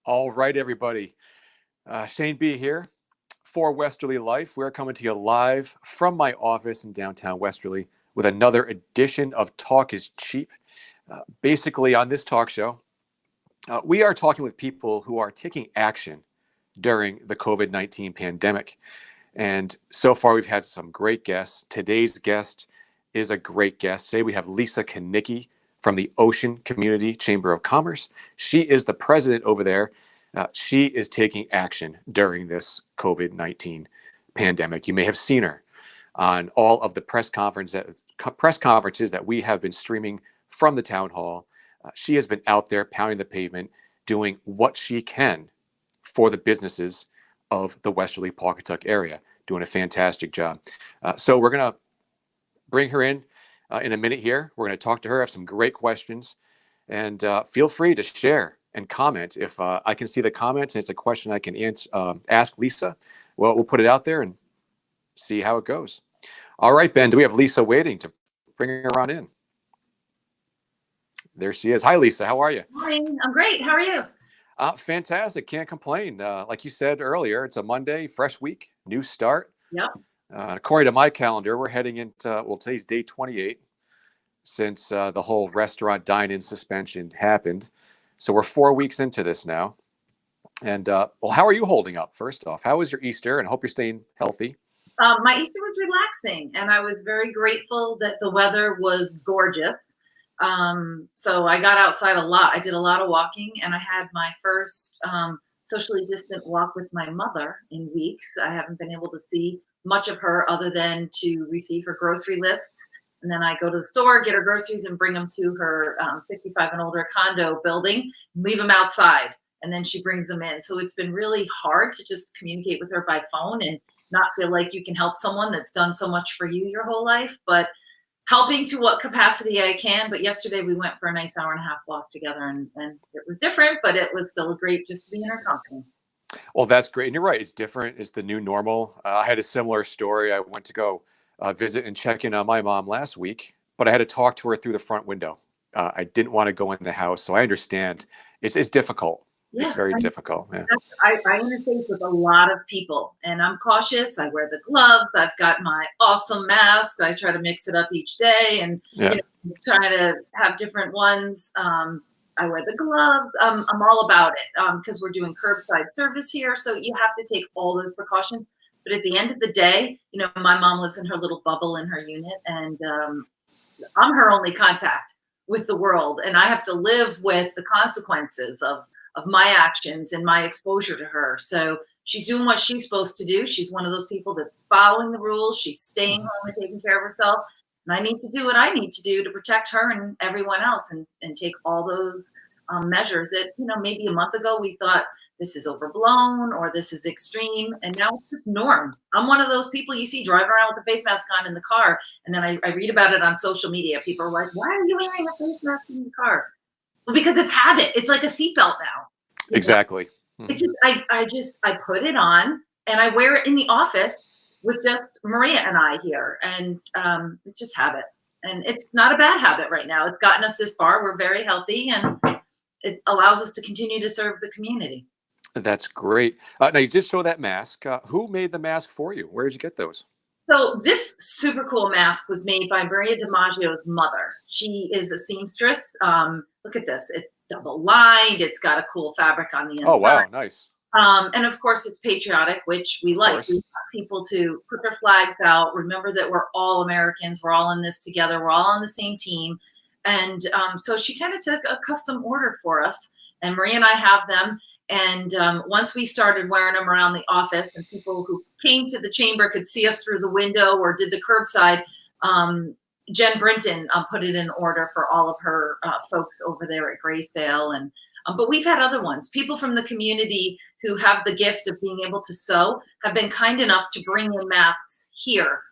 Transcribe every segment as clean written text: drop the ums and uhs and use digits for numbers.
All right, everybody. Shane B here for Westerly Life. We're coming to you live from my office in downtown Westerly with another edition of Talk is Cheap. Basically, on this talk show, we are talking with people who are taking action during the COVID-19 pandemic. And so far, we've had some great guests. Today's guest is a great guest. Today, we have Lisa Konicki from the Ocean Community Chamber of Commerce. She is the president over there. She is taking action during this COVID-19 pandemic. You may have seen her on all of the press conferences that we have been streaming from the town hall. She has been out there pounding the pavement, doing what she can for the businesses of the Westerly Pawcatuck area, doing a fantastic job. So we're going to bring her in a minute here. We're going to talk to her, have some great questions, and feel free to share and comment. If I can see the comments and it's a question I can ask Lisa, well, we'll put it out there and see how it goes. All right, Ben, do we have Lisa waiting to bring her on in? There she is. Hi, Lisa. How are you? Morning. I'm great. How are you? Fantastic. Can't complain. Like you said earlier, it's a Monday, fresh week, new start. Yep. According to my calendar, we're heading into, well, today's day 28 since the whole restaurant dine-in suspension happened. So we're 4 weeks into this now. And well, how are you holding up? First off, how was your Easter? And I hope you're staying healthy. My Easter was relaxing, and I was very grateful that the weather was gorgeous. So I got outside a lot. I did a lot of walking, and I had my first socially distant walk with my mother in weeks. I haven't been able to see much of her other than to receive her grocery lists. And then I go to the store, get her groceries, and bring them to her 55 and older condo building, leave them outside, and then she brings them in. So it's been really hard to just communicate with her by phone and not feel like you can help someone that's done so much for you your whole life, but helping to what capacity I can. But yesterday we went for a nice hour-and-a-half walk together, and it was different, but it was still great just to be in her company. Well, that's great. And you're right. It's different. It's the new normal. I had a similar story. I went to go visit and check in on my mom last week, but I had to talk to her through the front window. I didn't want to go in the house. So I understand it's difficult. Yeah, it's very difficult. Yeah. I interface with a lot of people, and I'm cautious. I wear the gloves. I've got my awesome mask. I try to mix it up each day and try to have different ones. I wear the gloves. I'm all about it because we're doing curbside service here. So you have to take all those precautions. But at the end of the day, my mom lives in her little bubble in her unit, and I'm her only contact with the world. And I have to live with the consequences of my actions and my exposure to her. So she's doing what she's supposed to do. She's one of those people that's following the rules. She's staying home and taking care of herself. And I need to do what I need to do to protect her and everyone else and take all those measures that, maybe a month ago we thought this is overblown or this is extreme. And now it's just norm. I'm one of those people you see driving around with a face mask on in the car. And then I read about it on social media. People are like, why are you wearing a face mask in the car? Well, because it's habit. It's like a seatbelt now. Exactly. It's just I put it on and I wear it in the office with just Maria and I here, and it's just habit. And it's not a bad habit right now. It's gotten us this far. We're very healthy, and it allows us to continue to serve the community. That's great. Now you just show that mask. Who made the mask for you? Where did you get those? So this super cool mask was made by Maria DiMaggio's mother. She is a seamstress. Look at this. It's double lined. It's got a cool fabric on the inside. Oh, wow. Nice. And of course it's patriotic, which we like. We want people to put their flags out. Remember that we're all Americans. We're all in this together. We're all on the same team. And so she kind of took a custom order for us, and Maria and I have them. And once we started wearing them around the office and people who came to the chamber could see us through the window or did the curbside, Jen Brinton put it in order for all of her folks over there at Graysale. And but we've had other ones. People from the community who have the gift of being able to sew have been kind enough to bring in masks here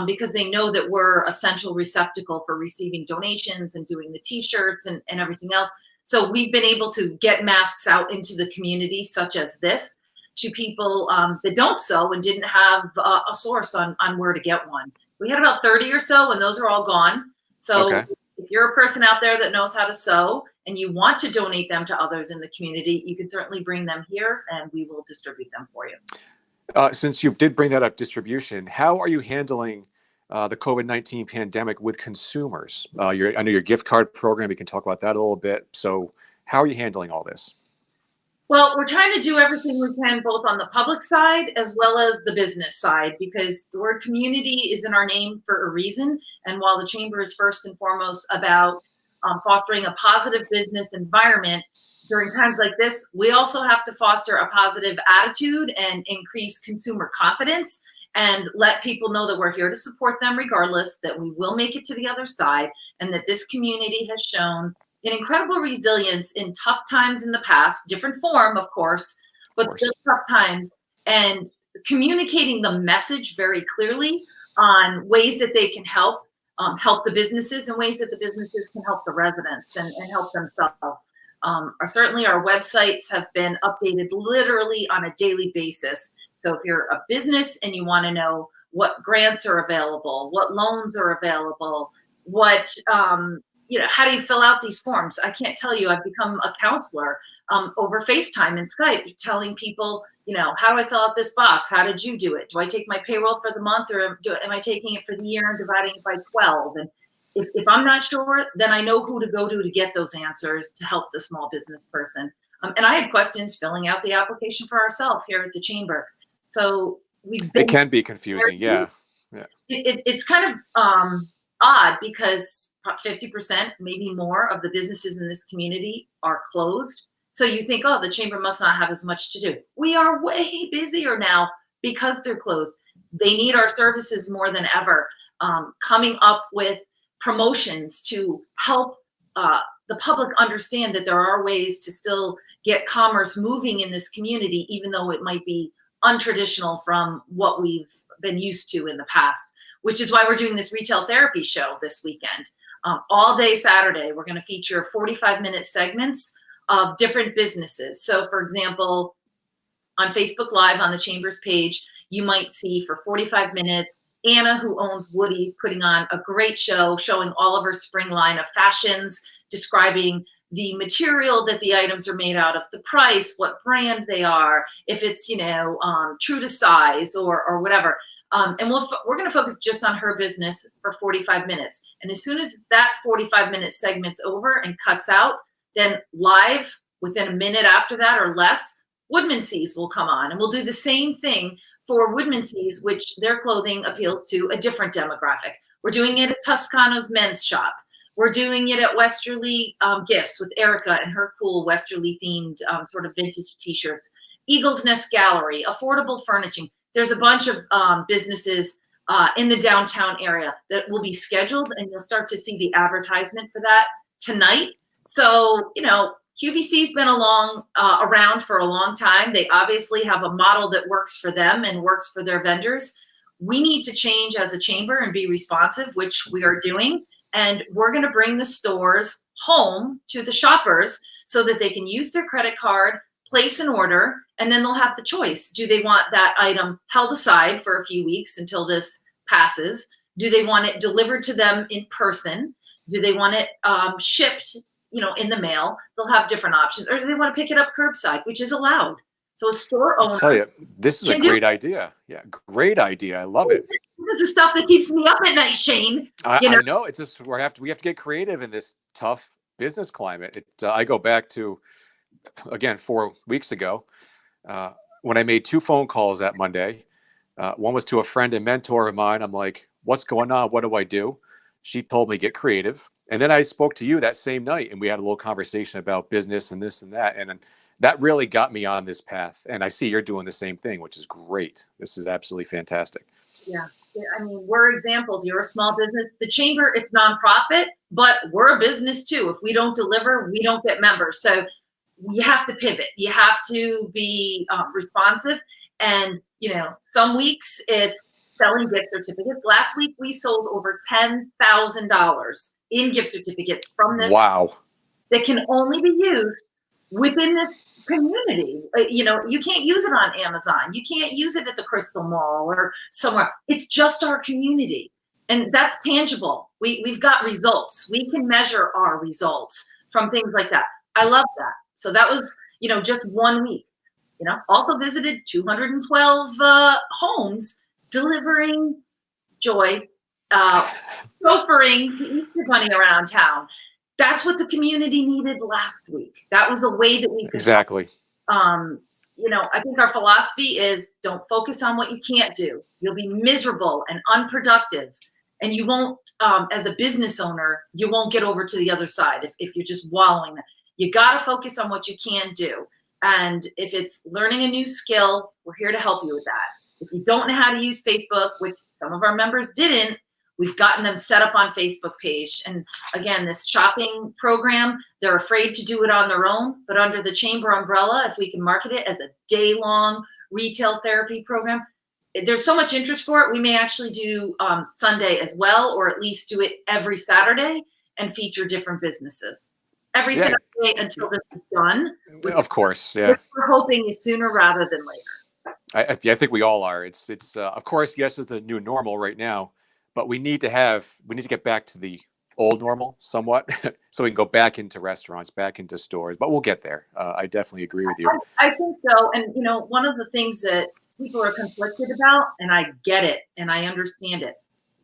because they know that we're a central receptacle for receiving donations and doing the T-shirts and everything else. So we've been able to get masks out into the community, such as this, to people that don't sew and didn't have a source on where to get one. We had about 30 or so, and those are all gone. So if you're a person out there that knows how to sew and you want to donate them to others in the community, you can certainly bring them here and we will distribute them for you. Since you did bring that up, distribution, how are you handling the COVID-19 pandemic with consumers? I know your gift card program, you can talk about that a little bit. So how are you handling all this? Well, we're trying to do everything we can, both on the public side as well as the business side, because the word community is in our name for a reason. And while the Chamber is first and foremost about fostering a positive business environment, during times like this, we also have to foster a positive attitude and increase consumer confidence and let people know that we're here to support them regardless, that we will make it to the other side, and that this community has shown an incredible resilience in tough times in the past, different form, of course, but still tough times, and communicating the message very clearly on ways that they can help the businesses and ways that the businesses can help the residents and help themselves. Certainly our websites have been updated literally on a daily basis. So if you're a business and you want to know what grants are available, what loans are available, what, how do you fill out these forms? I can't tell you, I've become a counselor over FaceTime and Skype, telling people, how do I fill out this box? How did you do it? Do I take my payroll for the month, or am I taking it for the year and dividing it by 12? And if I'm not sure, then I know who to go to get those answers to help the small business person. And I had questions filling out the application for ourselves here at the Chamber. So it can be confusing. Yeah. It's kind of odd because 50%, maybe more, of the businesses in this community are closed. So you think, oh, the Chamber must not have as much to do. We are way busier now because they're closed. They need our services more than ever. Coming up with promotions to help the public understand that there are ways to still get commerce moving in this community, even though it might be untraditional from what we've been used to in the past, which is why we're doing this retail therapy show this weekend. All day Saturday, we're going to feature 45-minute segments of different businesses. So for example, on Facebook Live on the Chamber's page, you might see for 45 minutes, Anna, who owns Woody's, putting on a great show showing all of her spring line of fashions, describing the material that the items are made out of, the price, what brand they are, if it's, true to size or whatever. And we're going to focus just on her business for 45 minutes. And as soon as that 45-minute segment's over and cuts out, then live within a minute after that or less, Woodmansey's will come on. And we'll do the same thing for Woodmansey's, which their clothing appeals to a different demographic. We're doing it at Toscano's men's shop. We're doing it at Westerly Gifts with Erica and her cool Westerly themed sort of vintage t-shirts. Eagle's Nest Gallery, affordable furnishing. There's a bunch of businesses in the downtown area that will be scheduled, and you'll start to see the advertisement for that tonight. So, QVC's been around for a long time. They obviously have a model that works for them and works for their vendors. We need to change as a chamber and be responsive, which we are doing. And we're going to bring the stores home to the shoppers so that they can use their credit card, place an order, and then they'll have the choice. Do they want that item held aside for a few weeks until this passes? Do they want it delivered to them in person? Do they want it shipped, in the mail? They'll have different options. Or do they want to pick it up curbside, which is allowed? So a store owner. I'll tell you, this is a great idea. Yeah, great idea. I love it. This is the stuff that keeps me up at night, Shane. I know. It's just we have to get creative in this tough business climate. I go back to, again, 4 weeks ago, when I made 2 phone calls that Monday. One was to a friend and mentor of mine. I'm like, what's going on? What do I do? She told me, get creative. And then I spoke to you that same night, and we had a little conversation about business and this and that. And that really got me on this path. And I see you're doing the same thing, which is great. This is absolutely fantastic. Yeah. I mean, we're examples. You're a small business. The Chamber, it's nonprofit, but we're a business too. If we don't deliver, we don't get members. So you have to pivot. You have to be responsive. And, some weeks it's selling gift certificates. Last week, we sold over $10,000 in gift certificates from this. Wow. That can only be used within this community. You can't use it on Amazon. You can't use it at the Crystal Mall or somewhere. It's just our community. And that's tangible. We've got results. We can measure our results from things like that. I love that. So that was, just 1 week. Also visited 212 homes, delivering joy, chauffeuring the Easter Bunny around town. That's what the community needed last week. That was a way that we could Exactly. I think our philosophy is don't focus on what you can't do. You'll be miserable and unproductive. And you won't, as a business owner, you won't get over to the other side if you're just wallowing. You got to focus on what you can do. And if it's learning a new skill, we're here to help you with that. If you don't know how to use Facebook, which some of our members didn't, we've gotten them set up on Facebook page. And again, this shopping program, they're afraid to do it on their own, but under the chamber umbrella, if we can market it as a day-long retail therapy program, there's so much interest for it. We may actually do Sunday as well, or at least do it every Saturday and feature different businesses. Every Saturday until this is done. Of course, yeah. We're hoping is sooner rather than later. I think we all are. It's of course, yes, it's the new normal right now, but we need to get back to the old normal somewhat, so we can go back into restaurants, back into stores. But we'll get there. I definitely agree with you. I think so. And one of the things that people are conflicted about, and I get it and I understand it.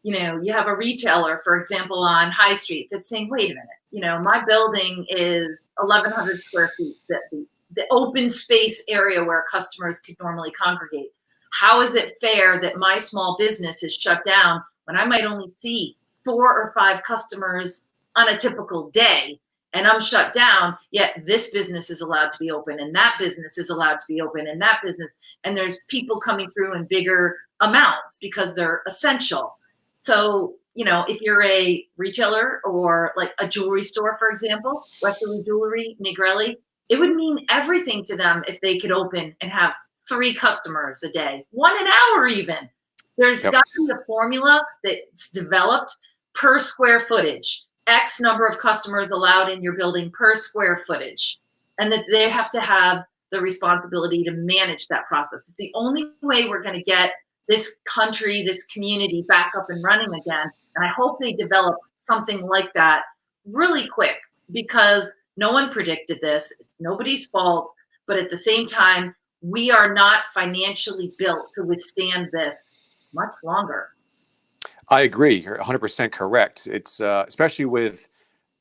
You have a retailer, for example, on High Street that's saying, wait a minute, my building is 1,100 square feet, the open space area where customers could normally congregate. How is it fair that my small business is shut down when I might only see 4 or 5 customers on a typical day, and I'm shut down, yet this business is allowed to be open and that business is allowed to be open and that business, and there's people coming through in bigger amounts because they're essential. So, if you're a retailer or like a jewelry store, for example, Westerly Jewelry, Negrelli, it would mean everything to them if they could open and have 3 customers a day, 1 an hour even. There's got to be a formula that's developed per square footage, X number of customers allowed in your building per square footage, and that they have to have the responsibility to manage that process. It's the only way we're going to get this country, this community back up and running again. And I hope they develop something like that really quick, because no one predicted this. It's nobody's fault. But at the same time, we are not financially built to withstand this much longer. I agree. You're 100% correct. It's especially with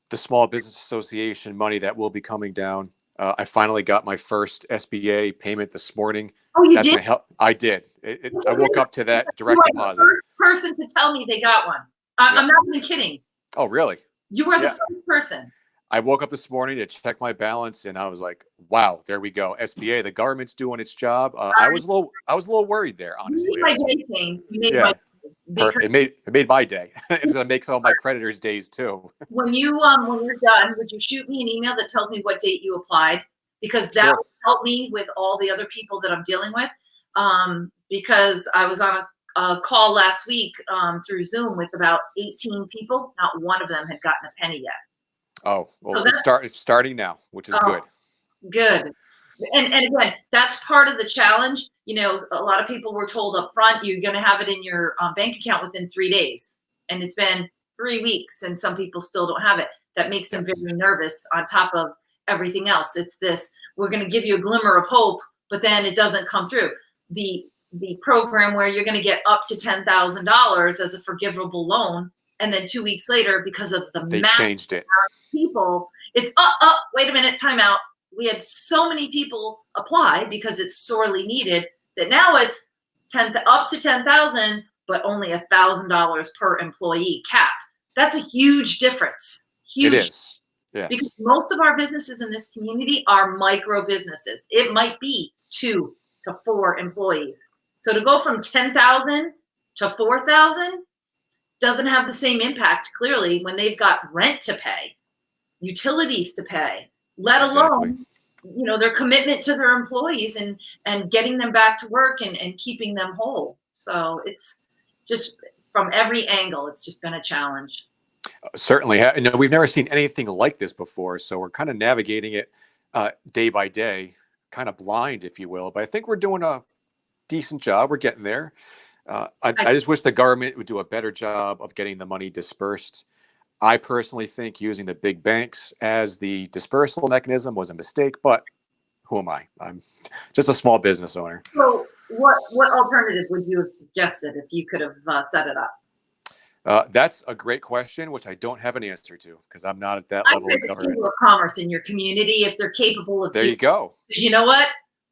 the Small Business Association money that will be coming down. I finally got my first SBA payment this morning. Oh, you did? I did. I woke up to that direct deposit. You were the first person to tell me they got one. I'm not even kidding. Oh, really? You were the first person. I woke up this morning to check my balance, and I was like, "Wow, there we go. SBA, the government's doing its job." I was a little worried there, honestly. You made my day, Shane. You made my day. Perfect. It made my day. It's gonna make some of my creditors' days too. When you're done, would you shoot me an email that tells me what date you applied? Because that will help me with all the other people that I'm dealing with. Because I was on a call last week through Zoom with about 18 people. Not one of them had gotten a penny yet. Oh, well, it's starting now, which is good. Good. And again, that's part of the challenge. A lot of people were told up front, you're going to have it in your bank account within 3 days. And it's been 3 weeks and some people still don't have it. That makes them very nervous on top of everything else. It's this, we're going to give you a glimmer of hope, but then it doesn't come through. The program where you're going to get up to $10,000 as a forgivable loan. And then 2 weeks later, because of they changed it. People, it's, wait a minute, time out. We had so many people apply because it's sorely needed that now it's up to 10,000, but only $1,000 per employee cap. That's a huge difference. Huge. It is. Yes. Because most of our businesses in this community are micro businesses. It might be 2 to 4 employees. So to go from 10,000 to 4,000 doesn't have the same impact, clearly, when they've got rent to pay, utilities to pay, let alone, their commitment to their employees and getting them back to work and keeping them whole. So it's just from every angle, it's just been a challenge. Certainly. We've never seen anything like this before. So we're kind of navigating it day by day, kind of blind, if you will. But I think we're doing a decent job. We're getting there. I just wish the government would do a better job of getting the money dispersed. I personally think using the big banks as the dispersal mechanism was a mistake, but who am I? I'm just a small business owner. So what alternative would you have suggested if you could have set it up? That's a great question, which I don't have an answer to because I'm not at that I level say of the government. Chamber of Commerce in your community, if they're capable of There you go. because you know what?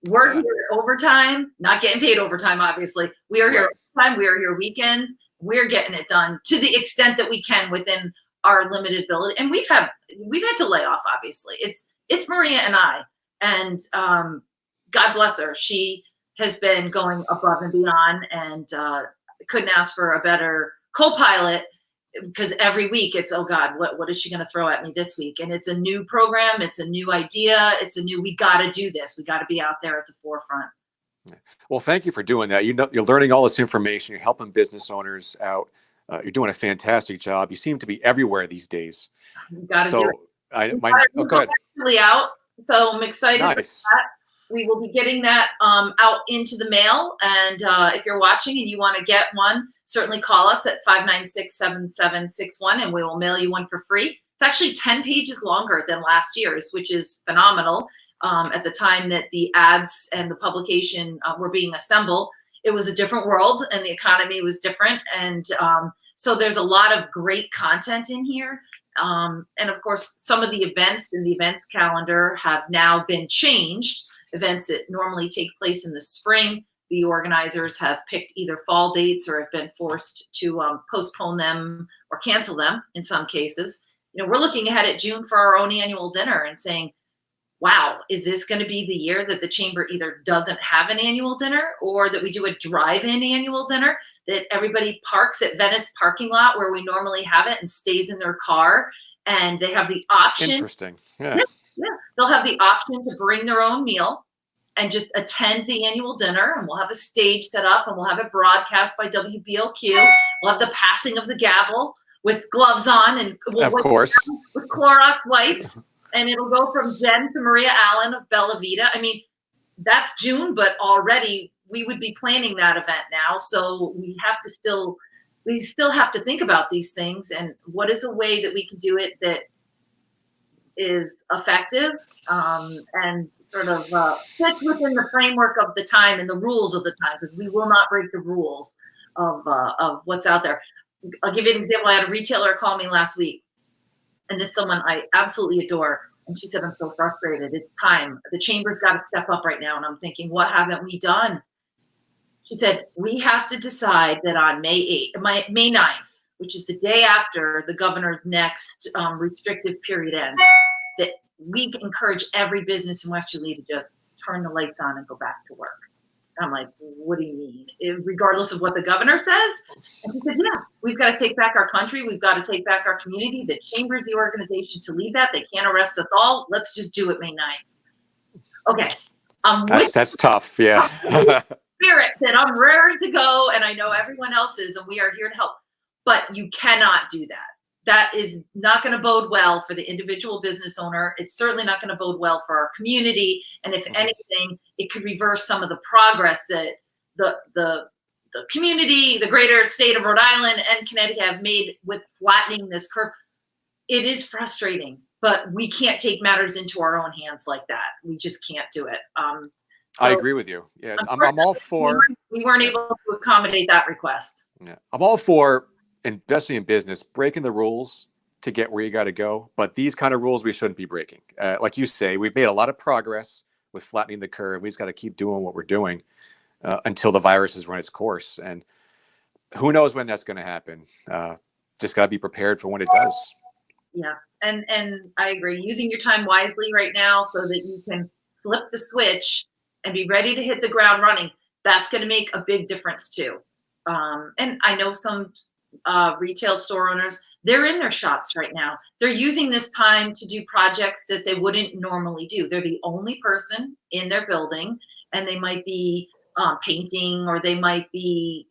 We're Yeah. here overtime, not getting paid overtime, obviously. We are here Right. overtime. We are here weekends. We're getting it done to the extent that we can within our limited ability. And we've had to lay off, obviously. It's Maria and I. And God bless her. She has been going above and beyond, and couldn't ask for a better co-pilot, because every week it's, oh God, what is she going to throw at me this week? And it's a new program, it's a new idea, we got to do this, we got to be out there at the forefront. Well, thank you for doing that. You're learning all this information, you're helping business owners out. You're doing a fantastic job. You seem to be everywhere these days. We got to do it. Go ahead. Out, so I'm excited. Nice. For that. We will be getting that out into the mail. And if you're watching and you want to get one, certainly call us at 596-7761 and we will mail you one for free. It's actually 10 pages longer than last year's, which is phenomenal. At the time that the ads and the publication were being assembled, it was a different world and the economy was different. And so there's a lot of great content in here. And of course, some of the events in the events calendar have now been changed. Events that normally take place in the spring, the organizers have picked either fall dates or have been forced to postpone them or cancel them in some cases. You know, we're looking ahead at June for our own annual dinner and saying, wow, is this going to be the year that the chamber either doesn't have an annual dinner or that we do a drive-in annual dinner, that everybody parks at Venice parking lot where we normally have it and stays in their car, and they have the option. Interesting. Yeah. Yeah, they'll have the option to bring their own meal and just attend the annual dinner, and we'll have a stage set up and we'll have it broadcast by WBLQ. We'll have the passing of the gavel with gloves on and of course with Clorox wipes, and it'll go from Jen to Maria Allen of Bella Vita. I mean, that's June, but already we would be planning that event now. So we still have to think about these things and what is a way that we can do it that is effective and sort of fits within the framework of the time and the rules of the time, because we will not break the rules of what's out there. I'll give you an example. I had a retailer call me last week, and this is someone I absolutely adore. And she said, I'm so frustrated. It's time. The chamber's got to step up right now. And I'm thinking, what haven't we done? She said, we have to decide that on May 9th, which is the day after the governor's next restrictive period ends, that we encourage every business in Westerly to just turn the lights on and go back to work. And I'm like, what do you mean? Regardless of what the governor says? And she said, yeah, we've got to take back our country. We've got to take back our community. The chamber's the organization to lead that. They can't arrest us all. Let's just do it May 9th. Okay. That's tough. Yeah. Spirit that I'm raring to go, and I know everyone else is, and we are here to help. But you cannot do that. That is not going to bode well for the individual business owner. It's certainly not going to bode well for our community. And if anything, it could reverse some of the progress that the community, the greater state of Rhode Island and Connecticut have made with flattening this curve. It is frustrating, but we can't take matters into our own hands like that. We just can't do it. So I agree with you. Yeah, I'm all for. We weren't able to accommodate that request. Yeah, I'm all for investing in business, breaking the rules to get where you got to go. But these kind of rules we shouldn't be breaking. Like you say, we've made a lot of progress with flattening the curve. We just got to keep doing what we're doing until the virus has run its course. And who knows when that's going to happen? Just got to be prepared for when it does. Yeah, and I agree. Using your time wisely right now so that you can flip the switch and be ready to hit the ground running. That's going to make a big difference too. And I know some retail store owners, they're in their shops right now. They're using this time to do projects that they wouldn't normally do. They're the only person in their building, and they might be painting, or they might be,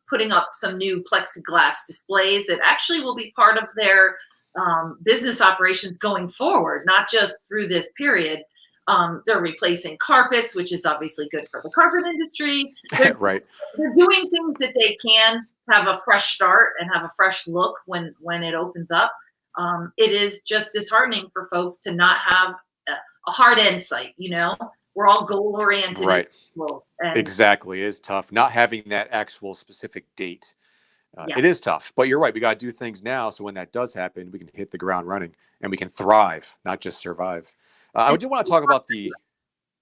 putting up some new plexiglass displays that actually will be part of their business operations going forward, not just through this period. They're replacing carpets, which is obviously good for the carpet industry. Right. They're doing things that they can have a fresh start and have a fresh look when it opens up. It is just disheartening for folks to not have a hard end sight. We're all goal oriented Right. individuals, and Exactly. It is tough not having that actual specific date. yeah. It is tough, but you're right. We got to do things now. So when that does happen, we can hit the ground running and we can thrive, not just survive. I do want to talk about the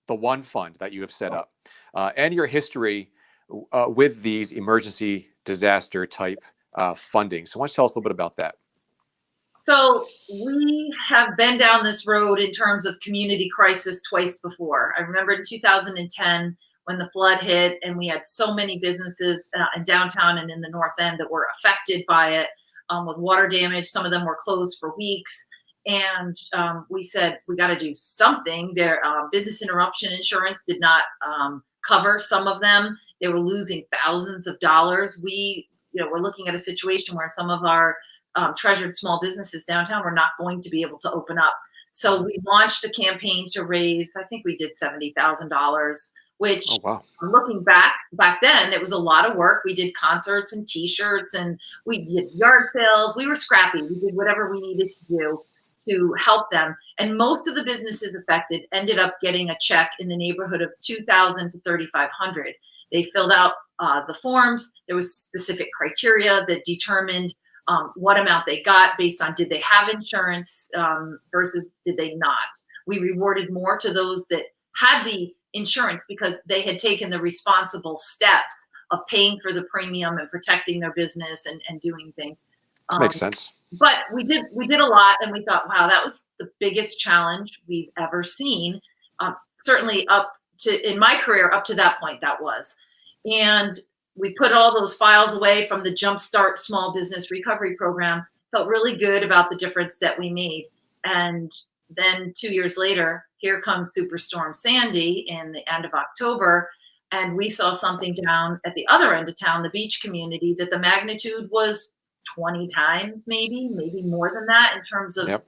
one fund that you have set up and your history with these emergency disaster type funding. So why don't you tell us a little bit about that? So we have been down this road in terms of community crisis twice before. I remember in 2010 when the flood hit and we had so many businesses in downtown and in the North End that were affected by it with water damage. Some of them were closed for weeks. And we said, we got to do something. Their business interruption insurance did not cover some of them. They were losing thousands of dollars. We're looking at a situation where some of our treasured small businesses downtown were not going to be able to open up. So we launched a campaign to raise, I think we did $70,000, which looking back then, it was a lot of work. We did concerts and t-shirts and we did yard sales. We were scrappy. We did whatever we needed to do to help them. And most of the businesses affected ended up getting a check in the neighborhood of $2,000 to $3,500. They filled out the forms. There was specific criteria that determined what amount they got based on did they have insurance versus did they not. We rewarded more to those that had the insurance because they had taken the responsible steps of paying for the premium and protecting their business and doing things. Makes sense. But we did a lot, and we thought, wow, that was the biggest challenge we've ever seen. Certainly in my career, up to that point, that was. And we put all those files away from the Jumpstart Small Business Recovery Program, felt really good about the difference that we made. And then 2 years later, here comes Superstorm Sandy in the end of October. And we saw something down at the other end of town, the beach community, that the magnitude was 20 times, maybe more than that in terms of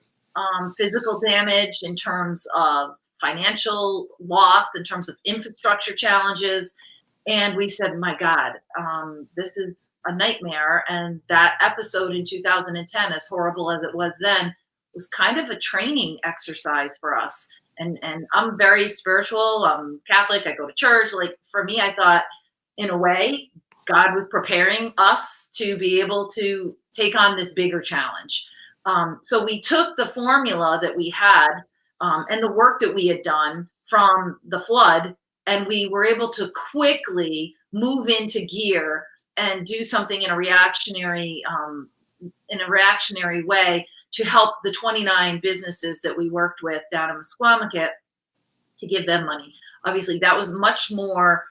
physical damage, in terms of financial loss, in terms of infrastructure challenges. And we said, my God, this is a nightmare. And that episode in 2010, as horrible as it was then, was kind of a training exercise for us. And I'm very spiritual. I'm Catholic. I go to church. Like for me, I thought, in a way, God was preparing us to be able to take on this bigger challenge. So we took the formula that we had and the work that we had done from the flood, and we were able to quickly move into gear and do something in a reactionary way to help the 29 businesses that we worked with down in Squamicut to give them money. Obviously, that was much more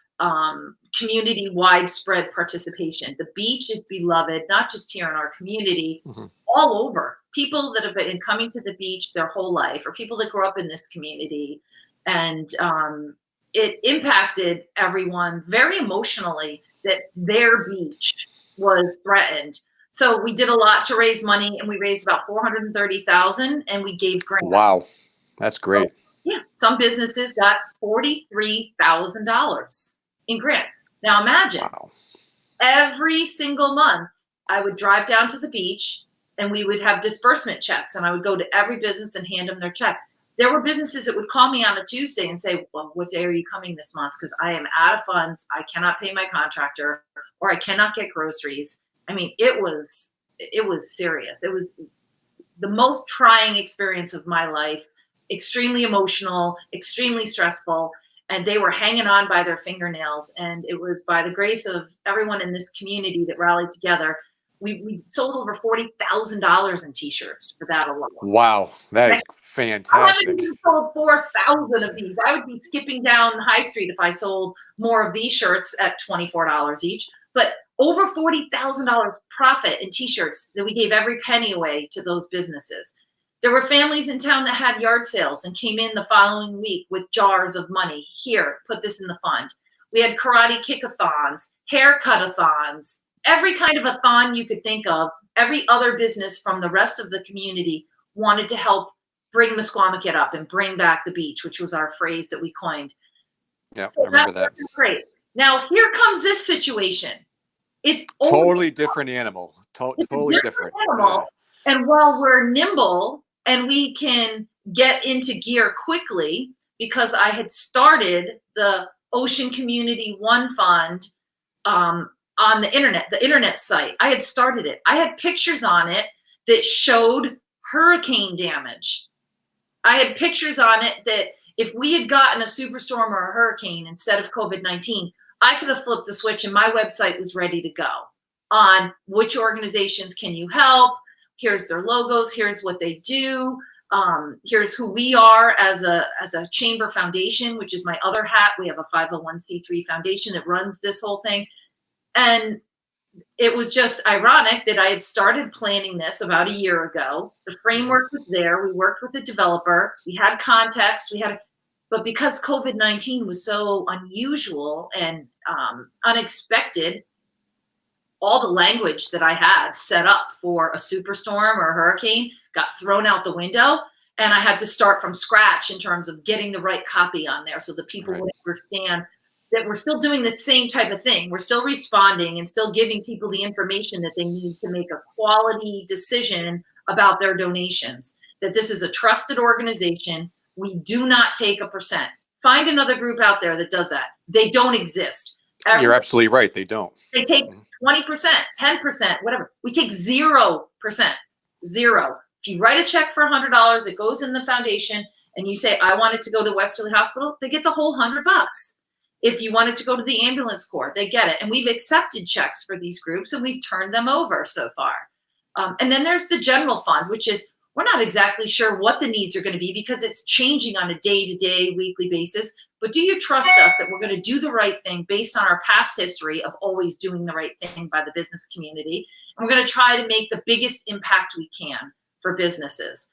community widespread participation. The beach is beloved, not just here in our community, all over. People that have been coming to the beach their whole life, or people that grew up in this community. And it impacted everyone very emotionally that their beach was threatened. So we did a lot to raise money, and we raised about $430,000, and we gave grants. Wow, that's great. So, yeah, some businesses got $43,000 in grants. Now imagine, every single month I would drive down to the beach, and we would have disbursement checks, and I would go to every business and hand them their check. There were businesses that would call me on a Tuesday and say, well, what day are you coming this month? Because I am out of funds. I cannot pay my contractor, or I cannot get groceries. I mean, it was serious. It was the most trying experience of my life, extremely emotional, extremely stressful, and they were hanging on by their fingernails. And it was by the grace of everyone in this community that rallied together. We sold over $40,000 in t-shirts for that alone. Wow, that is fantastic. I haven't even sold 4,000 of these. I would be skipping down High Street if I sold more of these shirts at $24 each. But over $40,000 profit in t-shirts that we gave every penny away to those businesses. There were families in town that had yard sales and came in the following week with jars of money. Here, put this in the fund. We had karate kick-a-thons, haircut-a-thons, every kind of a thon you could think of. Every other business from the rest of the community wanted to help bring Squamicut up and bring back the beach, which was our phrase that we coined. Yeah, so I remember that. Great. Now here comes this situation. It's Totally different animal. It's a Totally different different. animal. And while we're nimble and we can get into gear quickly, because I had started the Ocean Community One Fund on the internet site. I had started it. I had pictures on it that showed hurricane damage. I had pictures on it that if we had gotten a superstorm or a hurricane instead of COVID-19, I could have flipped the switch and my website was ready to go on which organizations can you help. Here's their logos. Here's what they do. Here's who we are as a chamber foundation, which is my other hat. We have a 501c3 foundation that runs this whole thing. And it was just ironic that I had started planning this about a year ago. The framework was there. We worked with the developer. We had context. But because COVID-19 was so unusual and unexpected, all the language that I had set up for a superstorm or a hurricane got thrown out the window. And I had to start from scratch in terms of getting the right copy on there so that people would understand that we're still doing the same type of thing. We're still responding and still giving people the information that they need to make a quality decision about their donations, that this is a trusted organization. We do not take a percent. Find another group out there that does that. They don't exist. You're absolutely right. They don't. They take 20%, 10%, whatever. We take 0%, zero. If you write a check for $100, it goes in the foundation and you say, I want it to go to Westerly Hospital, they get the whole $100. If you want it to go to the ambulance corps, they get it. And we've accepted checks for these groups and we've turned them over so far. And then there's the general fund, which is, we're not exactly sure what the needs are going to be because it's changing on a day-to-day, weekly basis. But do you trust us that we're going to do the right thing based on our past history of always doing the right thing by the business community? And we're going to try to make the biggest impact we can for businesses.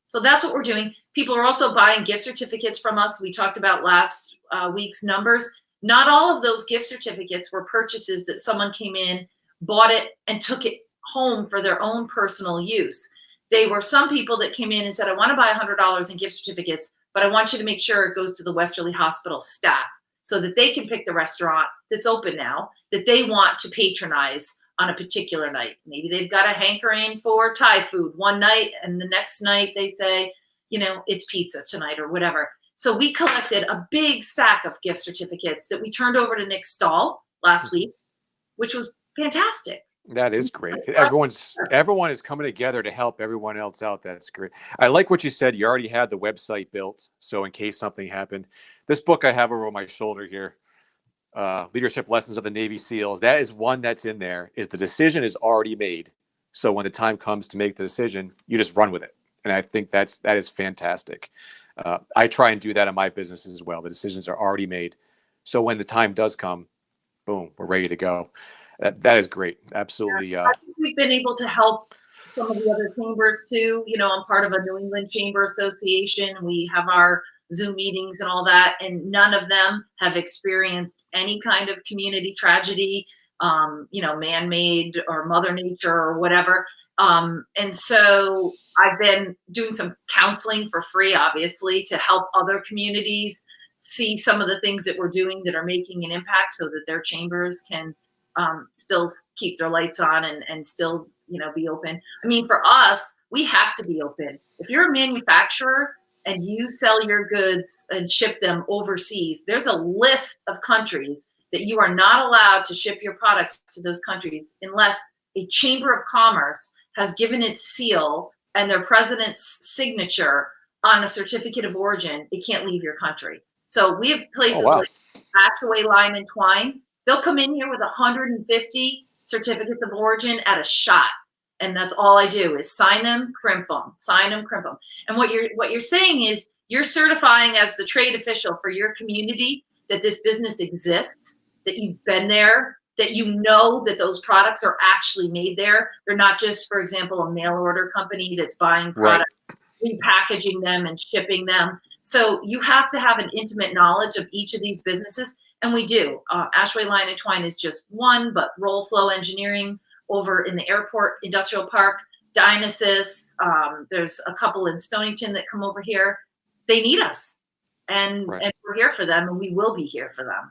So that's what we're doing. People are also buying gift certificates from us. We talked about last week's numbers. Not all of those gift certificates were purchases that someone came in, bought it, and took it home for their own personal use. They were some people that came in and said, I want to buy $100 in gift certificates, but I want you to make sure it goes to the Westerly Hospital staff so that they can pick the restaurant that's open now that they want to patronize on a particular night. Maybe they've got a hankering for Thai food one night and the next night they say, you know, it's pizza tonight or whatever. So we collected a big stack of gift certificates that we turned over to Nick Stahl last week, which was fantastic. That is great. Everyone is coming together to help everyone else out. That's great. I like what you said. You already had the website built. So in case something happened, this book I have over my shoulder here, Leadership Lessons of the Navy SEALs, that is one that's in there, is the decision is already made. So when the time comes to make the decision, you just run with it. And I think that is fantastic. I try and do that in my business as well. The decisions are already made. So when the time does come, boom, we're ready to go. That is great. Absolutely. I think we've been able to help some of the other chambers too. You know, I'm part of a New England Chamber Association. We have our Zoom meetings and all that, and none of them have experienced any kind of community tragedy, you know, man-made or Mother Nature or whatever. And so I've been doing some counseling for free, obviously, to help other communities see some of the things that we're doing that are making an impact so that their chambers can still keep their lights on and still, you know, be open. I mean, for us, we have to be open. If you're a manufacturer and you sell your goods and ship them overseas, there's a list of countries that you are not allowed to ship your products to those countries unless a chamber of commerce has given its seal and their president's signature on a certificate of origin. It can't leave your country. So we have places like Ashaway Line and Twine. They'll come in here with 150 certificates of origin at a shot. And that's all I do is sign them, crimp them, sign them, crimp them. And what you're saying is you're certifying as the trade official for your community that this business exists, that you've been there, that you know that those products are actually made there. They're not just, for example, a mail order company that's buying products, repackaging them and shipping them. So you have to have an intimate knowledge of each of these businesses. And we do. Ashaway Line and Twine is just one, but Roll Flow Engineering over in the airport industrial park, Dynasis, there's a couple in Stonington that come over here. They need us, and we're here for them, and we will be here for them.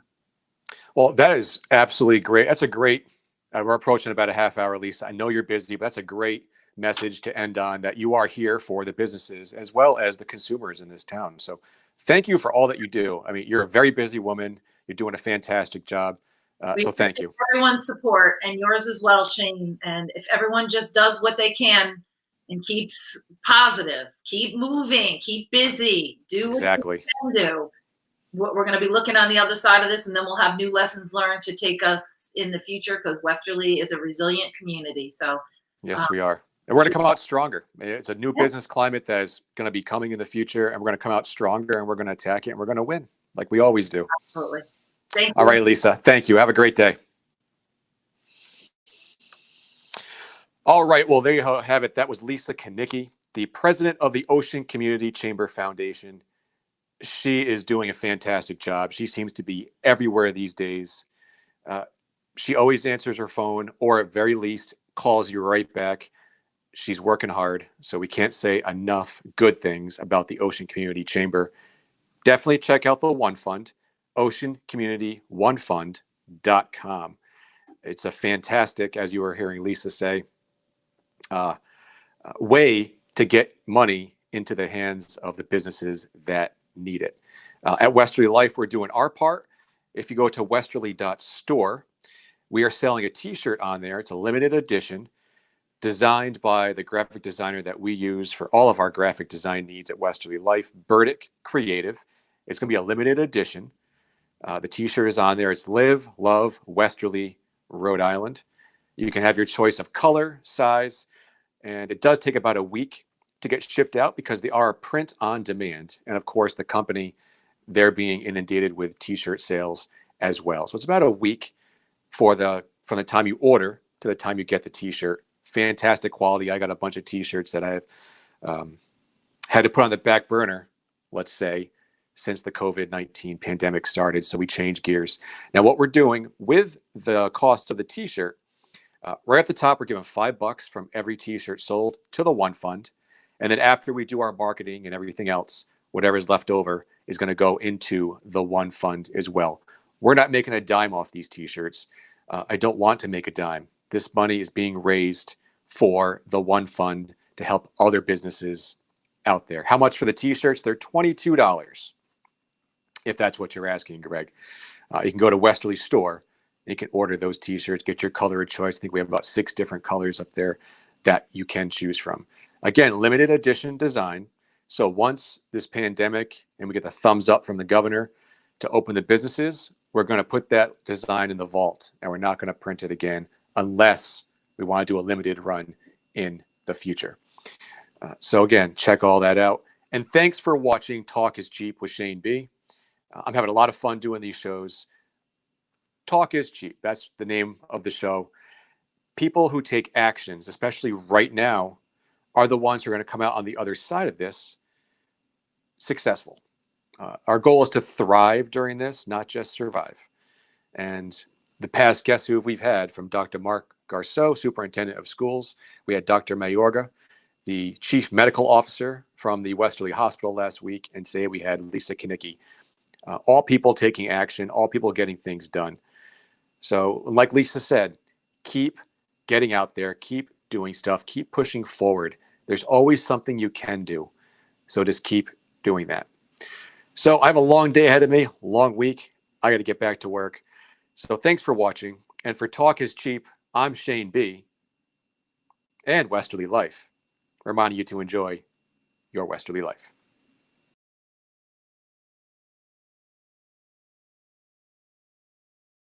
Well, that is absolutely great. That's a great We're approaching about a half hour, Lisa. I know you're busy, but that's a great message to end on, that you are here for the businesses as well as the consumers in this town. So thank you for all that you do. I mean, you're a very busy woman. You're doing a fantastic job. We So thank appreciate you. everyone's support, and yours as well, Shane. And if everyone just does what they can and keeps positive, keep moving, keep busy, do what Exactly. you can do, we're going to be looking on the other side of this, and then we'll have new lessons learned to take us in the future, because Westerly is a resilient community. So Yes, we are. And we're going to come out stronger. It's a new business climate that is going to be coming in the future, and we're going to come out stronger, and we're going to attack it, and we're going to win like we always do. absolutely. Thank you. All right, Lisa. Thank you. Have a great day. All right. Well, there you have it. That was Lisa Konicki, the president of the Ocean Community Chamber Foundation. She is doing a fantastic job. She seems to be everywhere these days. She always answers her phone, or at very least calls you right back. She's working hard. So we can't say enough good things about the Ocean Community Chamber. Definitely check out the One Fund, oceancommunityoneFund.com. It's a fantastic, as you were hearing Lisa say, way to get money into the hands of the businesses that need it. At Westerly Life, we're doing our part. If you go to westerly.store, we are selling a t-shirt on there. It's a limited edition designed by the graphic designer that we use for all of our graphic design needs at Westerly Life, Burdick Creative. It's going to be a limited edition. The t-shirt is on there. It's Live, Love, Westerly, Rhode Island. You can have your choice of color, size, and it does take about a week to get shipped out because they are print on demand. And of course, the company, they're being inundated with t-shirt sales as well. So it's about a week from the time you order to the time you get the t-shirt. Fantastic quality. I got a bunch of t-shirts that I've had to put on the back burner, let's say, since the COVID-19 pandemic started. So we changed gears. Now, what we're doing with the cost of the t-shirt, right off the top, we're giving $5 from every t-shirt sold to the One Fund. And then after we do our marketing and everything else, whatever is left over is going to go into the One Fund as well. We're not making a dime off these t-shirts. I don't want to make a dime. This money is being raised for the One Fund to help other businesses out there. How much for the t-shirts? They're $22, if that's what you're asking, Greg. You can go to Westerly Store. You can order those t-shirts, get your color of choice. I think we have about 6 different colors up there that you can choose from. Again, limited edition design. So once this pandemic and we get the thumbs up from the governor to open the businesses, we're going to put that design in the vault, and we're not going to print it again unless we want to do a limited run in the future. So again, check all that out. And thanks for watching Talk is Cheap with Shane B. I'm having a lot of fun doing these shows. Talk is Cheap. That's the name of the show. People who take actions, especially right now, are the ones who are going to come out on the other side of this successful. Our goal is to thrive during this, not just survive. And the past guests who we've had, from Dr. Mark Garceau, Superintendent of Schools, we had Dr. Mayorga, the Chief Medical Officer from the Westerly Hospital last week, and today we had Lisa Konicki. All people taking action, all people getting things done. So like Lisa said, keep getting out there, keep doing stuff, keep pushing forward. There's always something you can do. So just keep doing that. So I have a long day ahead of me, long week. I got to get back to work. So thanks for watching. And for Talk is Cheap, I'm Shane B. and Westerly Life, reminding you to enjoy your Westerly life.